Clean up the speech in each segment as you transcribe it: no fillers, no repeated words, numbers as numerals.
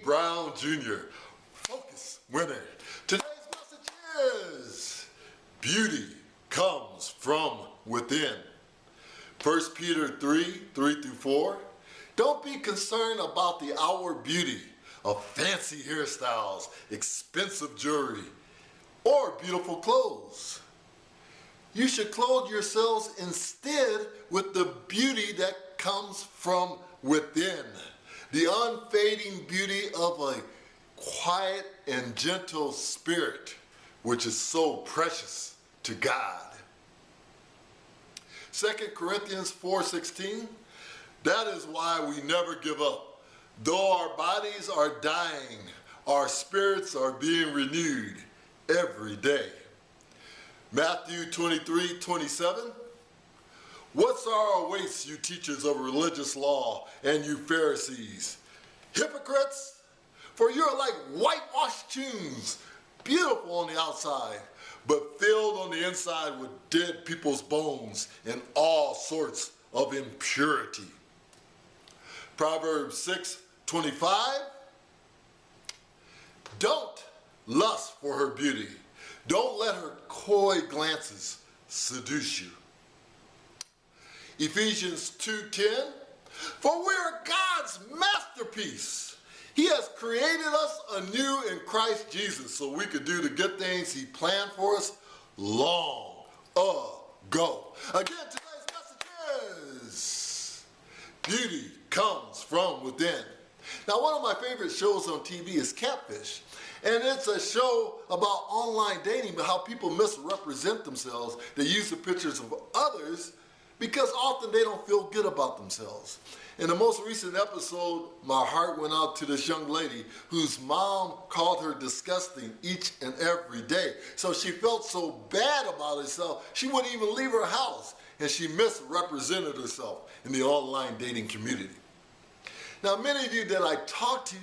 Brown Jr., Focus winner. Today's message is, beauty comes from within. 1 Peter 3:3-4. Don't be concerned about the outward beauty of fancy hairstyles, expensive jewelry, or beautiful clothes. You should clothe yourselves instead with the beauty that comes from within. The unfading beauty of a quiet and gentle spirit, which is so precious to God. 2 Corinthians 4:16, that is why we never give up. Though our bodies are dying, our spirits are being renewed every day. Matthew 23:27, what sorrow awaits you teachers of religious law and you Pharisees, hypocrites, for you are like whitewashed tombs, beautiful on the outside, but filled on the inside with dead people's bones and all sorts of impurity. Proverbs 6:25, don't lust for her beauty. Don't let her coy glances seduce you. Ephesians 2:10, for we are God's masterpiece. He has created us anew in Christ Jesus so we could do the good things he planned for us long ago. Again, today's message is, beauty comes from within. Now, one of my favorite shows on TV is Catfish. And it's a show about online dating, but how people misrepresent themselves. They use the pictures of others because often they don't feel good about themselves. In the most recent episode, my heart went out to this young lady whose mom called her disgusting each and every day. So she felt so bad about herself, she wouldn't even leave her house. And she misrepresented herself in the online dating community. Now, many of you that I talk to,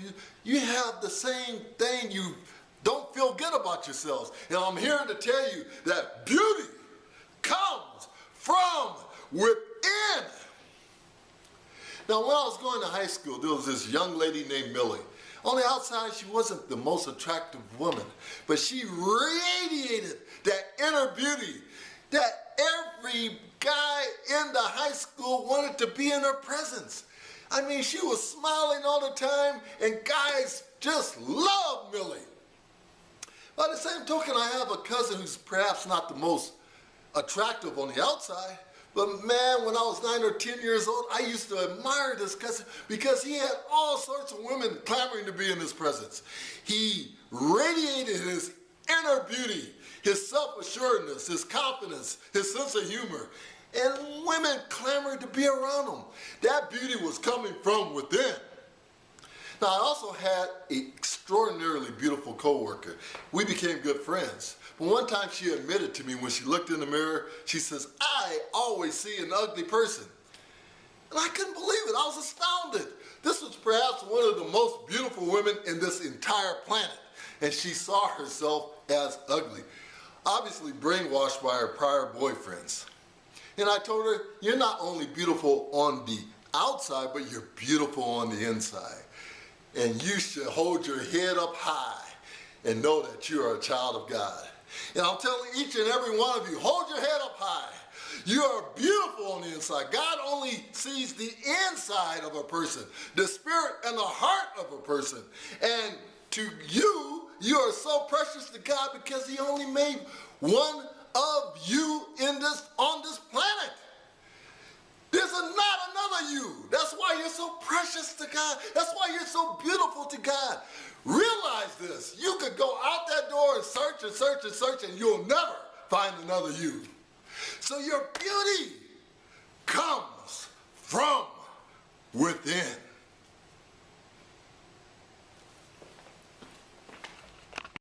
you have the same thing. You don't feel good about yourselves. And I'm here to tell you that beauty comes from within. Now, when I was going to high school, there was this young lady named Millie. On the outside, she wasn't the most attractive woman, but she radiated that inner beauty that every guy in the high school wanted to be in her presence. I mean, she was smiling all the time, and guys just loved Millie. By the same token, I have a cousin who's perhaps not the most attractive on the outside, but man, when I was 9 or 10 years old, I used to admire this cousin because he had all sorts of women clamoring to be in his presence. He radiated his inner beauty, his self-assuredness, his confidence, his sense of humor. And women clamored to be around him. That beauty was coming from within. Now, I also had an extraordinarily beautiful coworker. We became good friends. But one time she admitted to me when she looked in the mirror, she says, I always see an ugly person. And I couldn't believe it. I was astounded. This was perhaps one of the most beautiful women in this entire planet. And she saw herself as ugly, obviously brainwashed by her prior boyfriends. And I told her, you're not only beautiful on the outside, but you're beautiful on the inside. And you should hold your head up high and know that you are a child of God. And I'm telling each and every one of you, hold your head up high. You are beautiful on the inside. God only sees the inside of a person, the spirit and the heart of a person. And to you, you are so precious to God because he only made one of you on this planet. There's not another you. That's why you're so precious to God. That's why you're so beautiful to God. Realize this. You could go out that door and search and search and search, and you'll never find another you. So your beauty comes from within.